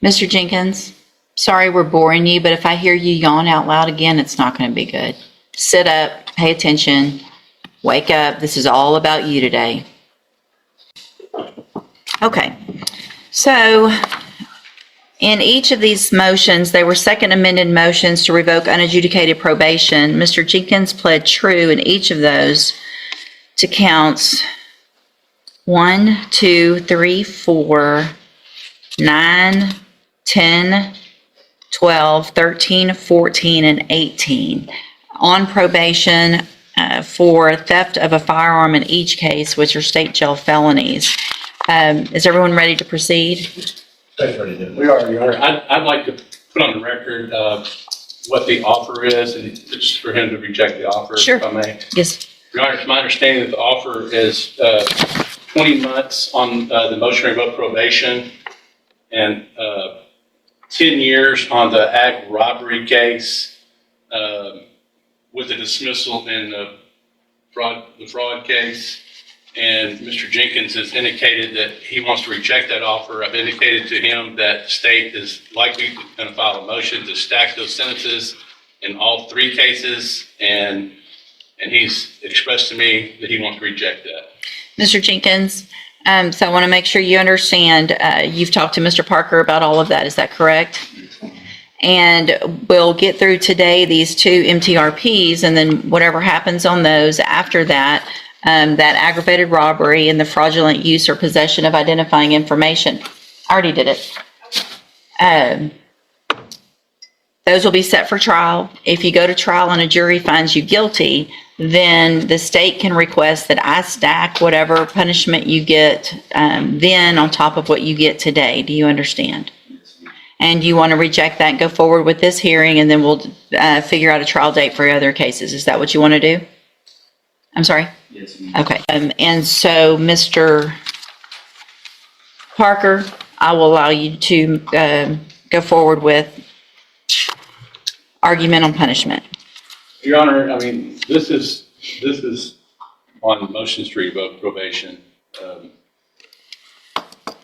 Mr. Jenkins, sorry we're boring you, but if I hear you yawn out loud again, it's not going to be good. Sit up, pay attention, wake up. This is all about you today. Okay, so in each of these motions, they were second amended motions to revoke unadjudicated probation. Mr. Jenkins pled true in each of those to counts 1, 2, 3, 4, 9, 10, 12, 13, 14, and 18 on probation for theft of a firearm in each case, which are state jail felonies. Is everyone ready to proceed? We are, Your Honor. I'd like to put on the record what the offer is, and just for him to reject the offer, Sure. if I may. Yes. Your Honor, it's my understanding that the offer is 20 months on the motion to revoke probation and 10 years on the ag robbery case with a dismissal in the fraud case. And Mr. Jenkins has indicated that he wants to reject that offer. I've indicated to him that the state is likely going to file a motion to stack those sentences in all 3 cases, and he's expressed to me that he wants to reject that. Mr. Jenkins, so I want to make sure you understand, you've talked to Mr. Parker about all of that, is that correct? And we'll get through today these 2 MTRPs, and then whatever happens on those after that, that aggravated robbery and the fraudulent use or possession of identifying information. I already did it. Those will be set for trial. If you go to trial and a jury finds you guilty, then the state can request that I stack whatever punishment you get then on top of what you get today. Do you understand? And you want to reject that and go forward with this hearing, and then we'll figure out a trial date for other cases. Is that what you want to do? I'm sorry? Yes. Okay. And so, Mr. Parker, I will allow you to go forward with argument on punishment. Your Honor, I mean, this is on motions to revoke probation.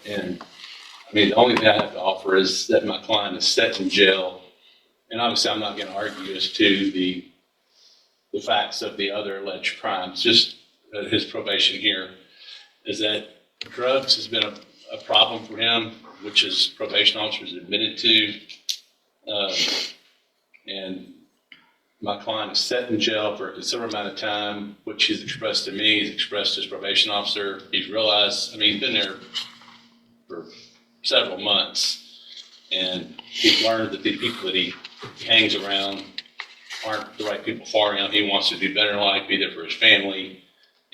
And I mean, the only thing I have to offer is that my client is set in jail. And obviously, I'm not going to argue as to the facts of the other alleged crimes. Just his probation here is that drugs has been a problem for him, which his probation officer has admitted to. And my client is set in jail for a considerable amount of time, which he's expressed to me, he's expressed to his probation officer. He's realized, I mean, he's been there for several months, and he's learned that the people that he hangs around aren't the right people for him. He wants to do better in life, be there for his family.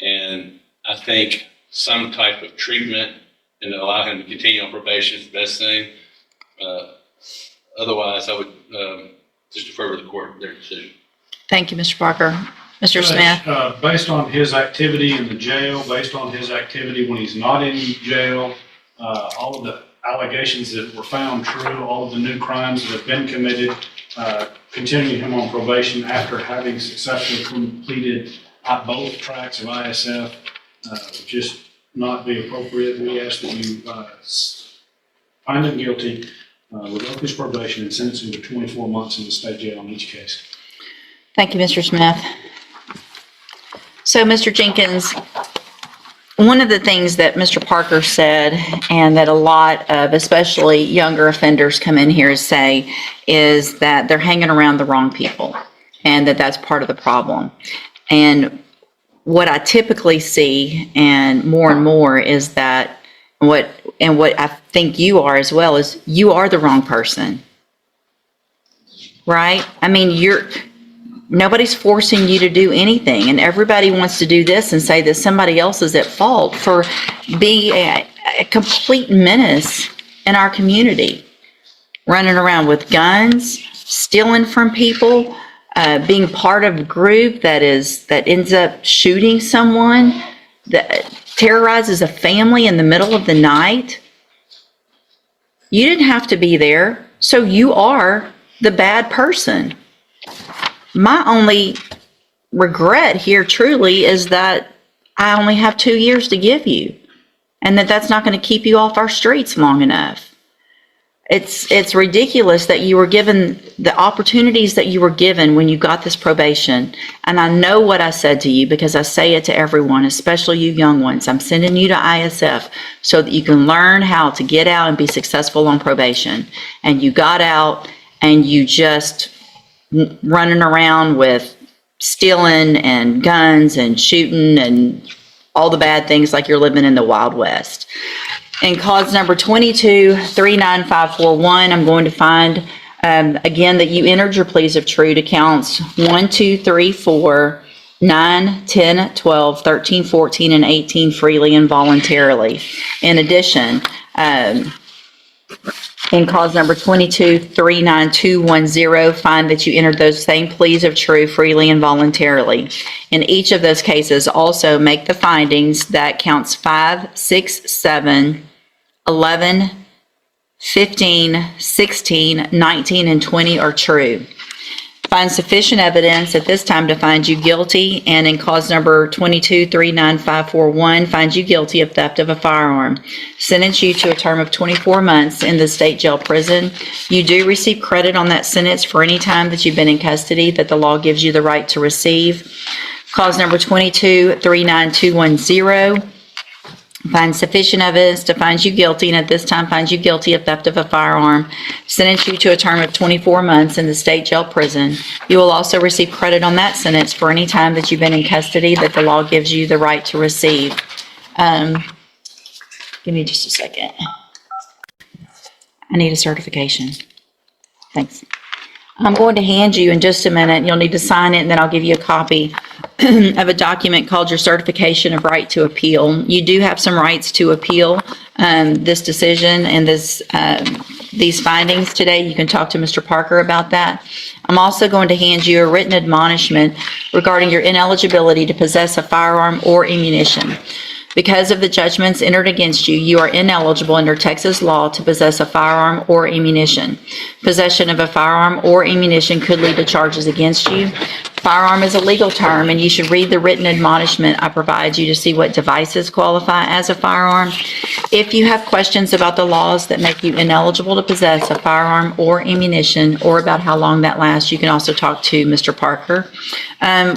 And I think some type of treatment and allow him to continue on probation is the best thing. Otherwise, I would just defer to the court their decision. Thank you, Mr. Parker. Mr. Smith? Based on his activity in the jail, based on his activity when he's not in jail, all of the allegations that were found true, all of the new crimes that have been committed, continuing him on probation after having successfully completed both tracks of ISF would just not be appropriate. We ask that you find him guilty, revoke his probation, and sentence him to 24 months in the state jail on each case. Thank you, Mr. Smith. So, Mr. Jenkins, one of the things that Mr. Parker said, and that a lot of especially younger offenders come in here to say, is that they're hanging around the wrong people, and that's part of the problem. And what I typically see, and more, is that what I think you are as well, is you are the wrong person, right? I mean, nobody's forcing you to do anything, and everybody wants to do this and say that somebody else is at fault for being a complete menace in our community, running around with guns, stealing from people, being part of a group that ends up shooting someone, that terrorizes a family in the middle of the night. You didn't have to be there, so you are the bad person. My only regret here truly is that I only have 2 years to give you, and that's not going to keep you off our streets long enough. It's ridiculous that you were given the opportunities that you were given when you got this probation. And I know what I said to you because I say it to everyone, especially you young ones. I'm sending you to ISF so that you can learn how to get out and be successful on probation. And you got out and you just running around with stealing and guns and shooting and all the bad things like you're living in the Wild West. In cause number 22-39541, I'm going to find, again, that you entered your pleas of true to counts 1, 2, 3, 4, 9, 10, 12, 13, 14, and 18 freely and voluntarily. In addition, in cause number 22-39210, find that you entered those same pleas of true freely and voluntarily. In each of those cases, also make the findings that counts 5, 6, 7, 11, 15, 16, 19, and 20 are true. Find sufficient evidence at this time to find you guilty, and in cause number 22-39541, find you guilty of theft of a firearm. Sentence you to a term of 24 months in the state jail prison. You do receive credit on that sentence for any time that you've been in custody that the law gives you the right to receive. Cause number 22-39210. Find sufficient evidence to find you guilty, and at this time find you guilty of theft of a firearm. Sentence you to a term of 24 months in the state jail prison. You will also receive credit on that sentence for any time that you've been in custody that the law gives you the right to receive. Give me just a second. I need a certification. Thanks. I'm going to hand you in just a minute. You'll need to sign it, and then I'll give you a copy of a document called your Certification of Right to Appeal. You do have some rights to appeal this decision and these findings today. You can talk to Mr. Parker about that. I'm also going to hand you a written admonishment regarding your ineligibility to possess a firearm or ammunition. Because of the judgments entered against you, you are ineligible under Texas law to possess a firearm or ammunition. Possession of a firearm or ammunition could lead to charges against you. Firearm is a legal term, and you should read the written admonishment I provide you to see what devices qualify as a firearm. If you have questions about the laws that make you ineligible to possess a firearm or ammunition, or about how long that lasts, you can also talk to Mr. Parker.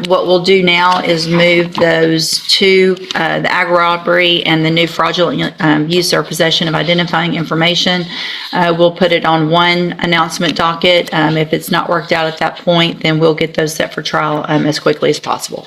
What we'll do now is move those to the ag robbery and the new fraudulent use or possession of identifying information. We'll put it on one announcement docket. If it's not worked out at that point, then we'll get those set for trial as quickly as possible.